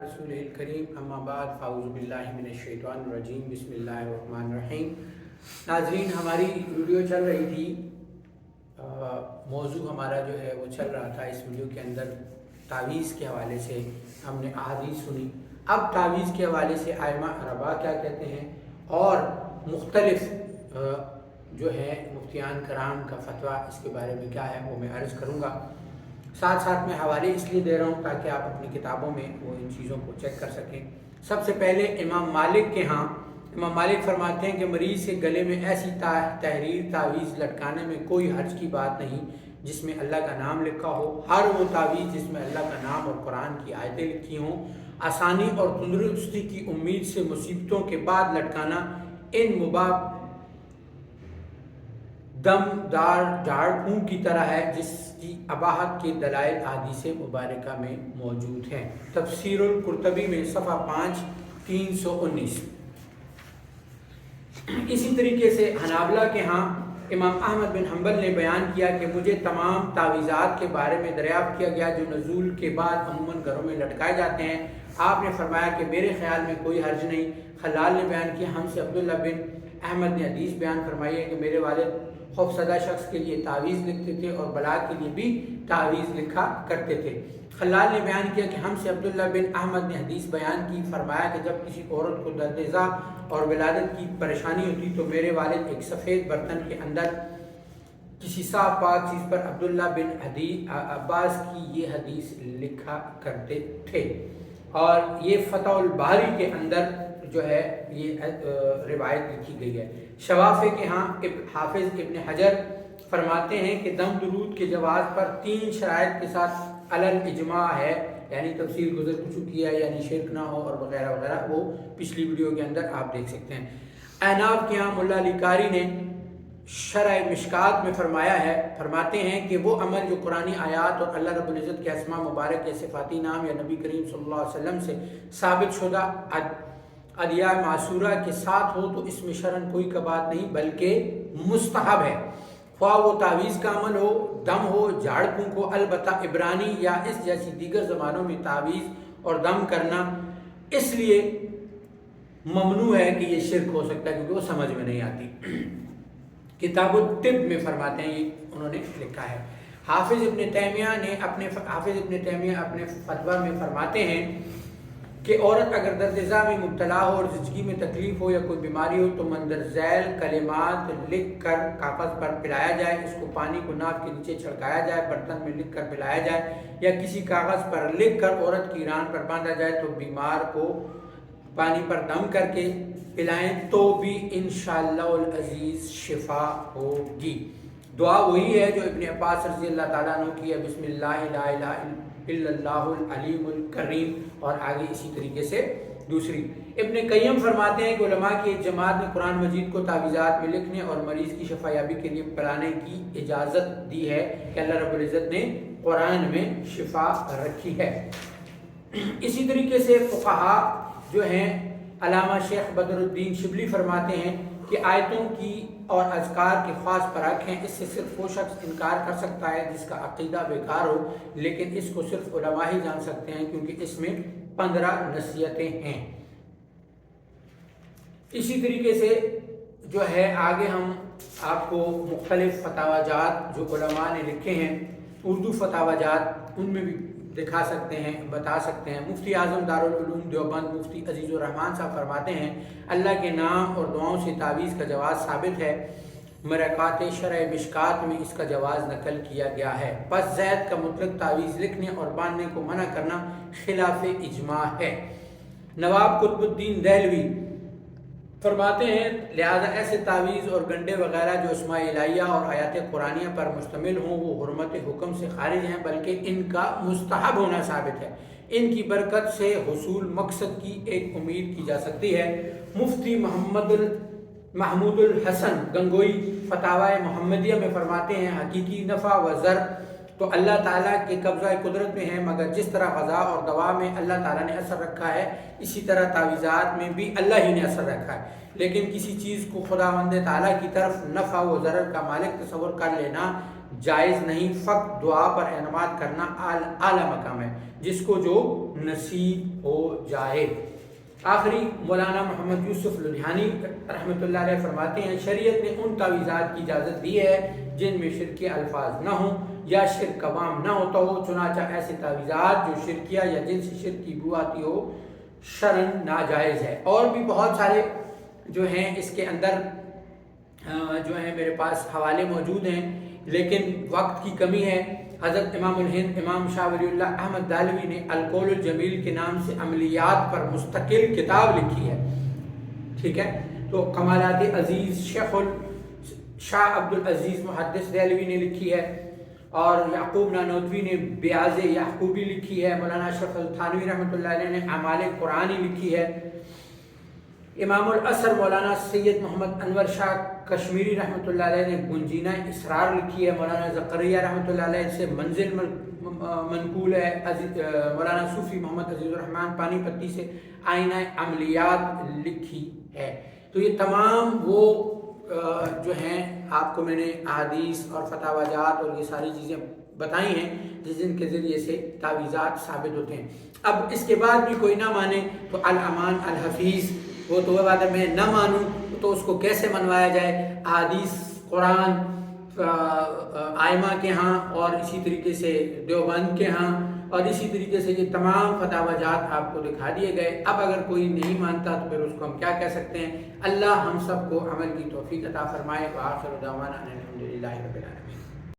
रसूल करीम अम्मा बाद फ़ाऊज़ु बिल्लाहि मिनश्शैतानिर्रजीम बिस्मिल्लाहिर्रहमानिर्रहीम। नाज़रीन, हमारी वीडियो चल रही थी, मौजू हमारा जो है वो चल रहा था। इस वीडियो के अंदर तावीज़ के हवाले से हमने अहादीस सुनी। अब तावीज़ के हवाले से आइमा रबा क्या कहते हैं और मुख्तलिफ़ जो है मुफ्तियान कराम का फ़तवा इसके बारे में क्या है वो मैं अर्ज़ करूँगा। साथ साथ में हवाले इसलिए दे रहा हूँ ताकि आप अपनी किताबों में वो इन चीज़ों को चेक कर सकें। सबसे पहले इमाम मालिक के यहाँ इमाम मालिक फरमाते हैं कि मरीज़ के गले में ऐसी तहरीर तावीज़ लटकाने में कोई हर्ज की बात नहीं जिसमें अल्लाह का नाम लिखा हो। हर वो तावीज़ जिसमें अल्लाह का नाम और कुरान की आयतें लिखी हों, आसानी और तंदुरुस्ती की उम्मीद से मुसीबतों के बाद लटकाना इन मुबाह दमदार झाड़ फूंक की तरह है जिसकी अबाहत के दलाइल हदीस मुबारका में मौजूद हैं। तफसीरुल कुर्तबी में सफ़ा 5 319। इसी तरीके से हनाबला के यहाँ इमाम अहमद बिन हम्बल ने बयान किया कि मुझे तमाम तावीज़ात के बारे में दरियाफ्त किया गया जो नज़ूल के बाद अमूमन घरों में लटकाए जाते हैं। आपने फरमाया कि मेरे ख्याल में कोई हर्ज नहीं। खलाल ने बयान किया, हमसे अब्दुल्ला बिन अहमद ने हदीस बयान फरमाई है कि मेरे वालिद खौफसदा शख्स के लिए तावीज़ लिखते थे और बला के लिए भी तावीज़ लिखा करते थे। खलाल ने बयान किया कि हमसे अब्दुल्ला बिन अहमद ने हदीस बयान की, फरमाया कि जब किसी औरत को दर्द-ए-ज़ा और विलादत की परेशानी होती तो मेरे वालिद एक सफ़ेद बर्तन के अंदर किसी साफ पाक चीज़ पर अब्दुल्ला बिन अब्बास की ये हदीस लिखा करते थे। और ये फ़तहुल बारी के अंदर जो है ये रिवायत लिखी गई है। शवाफ़े के यहाँ हाफिज़ इब्न हजर फरमाते हैं कि दम दुरूद के जवाज़ पर 3 शराइत के साथ अलल इजमा है, यानी तफसीर गुजर चुकी है, यानी शिरक ना हो और वगैरह वगैरह, वो पिछली वीडियो के अंदर आप देख सकते हैं। ऐनाब के यहाँ मुल्ला अली कारी ने शरह मिशकात में फरमाया है, फरमाते हैं कि वो अमल जो कुरानी आयात और अल्लाह रब्बुल इज़्ज़त के अस्मा मुबारक के सिफ़ाती नाम या नबी करीम सल्लल्लाहु अलैहि वसल्लम से साबित शुदा अदिया मासूरा के साथ हो तो इसमें शरन कोई का बात नहीं बल्कि मुस्तहब है। ख्वाह वो तावीज़ का अमल हो, दम हो, झाड़ फूंक हो। अलबत्ता इब्रानी या इस जैसी दीगर ज़बानों में तावीज़ और दम करना इसलिए ममनू है कि ये शिरक हो सकता है क्योंकि वो समझ में नहीं आती। किताबुल तिब में फरमाते हैं, ये उन्होंने लिखा है। हाफिज़ इब्न तैमिया अपने फतवा में फरमाते हैं कि औरत अगर दर्द-ए-ज़ा में मुब्तला हो और ज़िंदगी में तकलीफ़ हो या कोई बीमारी हो तो मंदर झैल कलिमात लिख कर कागज़ पर पिलाया जाए, इसको पानी को नाक के नीचे छिड़काया जाए, बर्तन में लिख कर पिलाया जाए या किसी कागज़ पर लिख कर औरत की रान पर बांधा जाए तो बीमार को पानी पर दम करके पिलाएं तो भी इंशाअल्लाह अज़ीज़ शिफा होगी। दुआ वही है जो इब्न अब्बास रज़ी अल्लाह ताला अन्हु की है, बिस्मिल्लाह ला इलाहा इल्लल्लाहुल अलीमुल करीम, और आगे इसी तरीके से दूसरी। इब्न कय्यम फरमाते हैं कि उलमा की एक जमात ने कुरान मजीद को तावीज़ात में लिखने और मरीज़ की शफायाबी के लिए पिलाने की इजाज़त दी है कि अल्लाह रब्बुल इज़्ज़त ने कुरान में शिफा रखी है। इसी तरीके से फुक़हा जो हैं अल्लामा शेख बदरुद्दीन शिबली फरमाते हैं कि आयतों की और अज़कार के ख़ास फ़र्क हैं। इससे सिर्फ वो शख्स इनकार कर सकता है जिसका अक़ीदा बेकार हो, लेकिन इसको सिर्फ उलमा ही जान सकते हैं क्योंकि इसमें 15 नसीहतें हैं। इसी तरीके से जो है आगे हम आपको मुख्तलिफ़ फतावाजात जो उलमा ने लिखे हैं, उर्दू फतावाजात, उनमें भी दिखा सकते हैं, बता सकते हैं। मुफ्ती आज़म दारुल उलूम देवबंद मुफ्ती अजीज़ुर रहमान साहब फरमाते हैं अल्लाह के नाम और दुआओं से तावीज़ का जवाज़ साबित है। मरक़ात शरह मिशकात में इसका जवाज़ नकल किया गया है। बस ज़ैद का मुतलक तावीज़ लिखने और बांधने को मना करना खिलाफ इजमा है। नवाब कुतुबुद्दीन दहलवी फरमाते हैं लिहाजा ऐसे तावीज़ और गंडे वगैरह जो अस्माए इलाहिया और आयात कुरानिया पर मुश्तमिल हों वो हुर्मत हुक्म से खारिज हैं बल्कि इनका मुस्तहब होना साबित है। इनकी बरकत से हुसूल मकसद की एक उम्मीद की जा सकती है। मुफ्ती महमूदुल हसन गंगोई फतावाए मोहम्मदिया में फरमाते हैं हकीकी नफ़ा व ज़र तो अल्लाह ताला के कब्ज़ा कुदरत में है, मगर जिस तरह ग़ज़ा और दवा में अल्लाह ताला ने असर रखा है इसी तरह तावीज़ात में भी अल्लाह ही ने असर रखा है। लेकिन किसी चीज़ को खुदावंद ताला की तरफ नफ़ा व ज़रर का मालिक तस्वुर कर लेना जायज़ नहीं। फ़क़्त दुआ पर एतमाद करना आला मकाम है जिसको जो نصیب ہو جائے۔ آخری مولانا محمد یوسف لدھیانی رحمۃ اللہ علیہ فرماتے ہیں شریعت نے ان تعویذات کی اجازت دی ہے جن میں شرکی الفاظ نہ ہوں یا شرک کا وام نہ ہوتا ہو، چنانچہ ایسے تعویذات جو شرکیہ یا جن سے شرک کی بو آتی ہو شرعاً ناجائز ہے۔ اور بھی بہت سارے جو ہیں اس کے اندر جو ہیں میرے پاس حوالے موجود ہیں، لیکن وقت کی کمی ہے۔ حضرت امام الہند امام شاہ ولی اللہ احمد دہلوی نے القول الجمیل کے نام سے عملیات پر مستقل کتاب لکھی ہے، ٹھیک ہے۔ تو کمالات عزیز شاہ عبد العزیز محدث دہلوی نے لکھی ہے، اور یعقوب نانوتوی نے بیاض یعقوبی لکھی ہے، مولانا اشرف تھانوی رحمۃ اللہ علیہ نے اعمال قرآنی لکھی ہے، امام الاثر مولانا سید محمد انور شاہ کشمیری رحمۃ اللہ علیہ نے گنجینہ اسرار لکھی ہے، مولانا زکریا رحمۃ اللہ علیہ سے منزل منقول ہے، مولانا صوفی محمد عزیز الرحمن پانی پتی سے آئینہ عملیات لکھی ہے۔ تو یہ تمام وہ جو ہیں آپ کو میں نے احادیث اور فتاوی جات اور یہ ساری چیزیں بتائی ہیں جن کے ذریعے سے تعویذات ثابت ہوتے ہیں۔ اب اس کے بعد بھی کوئی نہ مانے تو الامان الحفیظ، وہ تو اگر میں نہ مانوں تو اس کو کیسے منوایا جائے، احادیث قرآن آئمہ کے ہاں اور اسی طریقے سے دیوبند کے ہاں اور اسی طریقے سے یہ تمام فتاوی جات آپ کو دکھا دیے گئے۔ اب اگر کوئی نہیں مانتا تو پھر اس کو ہم کیا کہہ سکتے ہیں؟ اللہ ہم سب کو عمل کی توفیق عطا فرمائے۔ وآخر دعوانا ان الحمد للہ رب العالمین۔